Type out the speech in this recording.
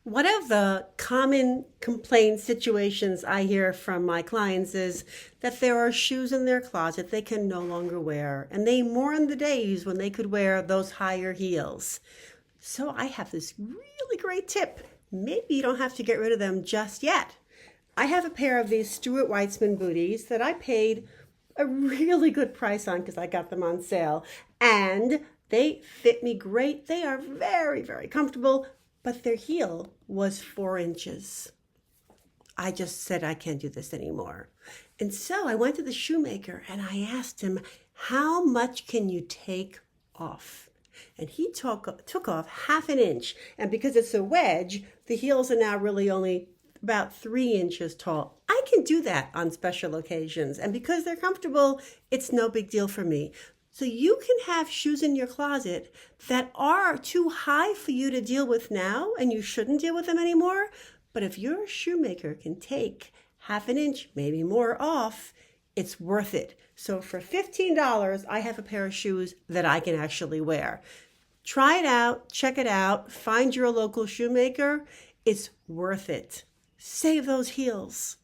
One of the common complaint situations I hear from my clients is that there are shoes in their closet they can no longer wear, and they mourn the days when they could wear those higher heels. So I have this really great tip. Maybe you don't have to get rid of them just yet. I have a pair of these Stuart Weitzman booties that I paid a really good price on because I got them on sale. And they fit me great. They are very, very comfortable, but their heel was 4 inches. I just said, I can't do this anymore. And so I went to the shoemaker and I asked him, how much can you take off? And he took off half an inch. And because it's a wedge, the heels are now really only about 3 inches tall. I can do that on special occasions. And because they're comfortable, it's no big deal for me. So you can have shoes in your closet that are too high for you to deal with now, and you shouldn't deal with them anymore. But if your shoemaker can take half an inch, maybe more off, it's worth it. So for $15, I have a pair of shoes that I can actually wear. Try it out, check it out, find your local shoemaker. It's worth it. Save those heels.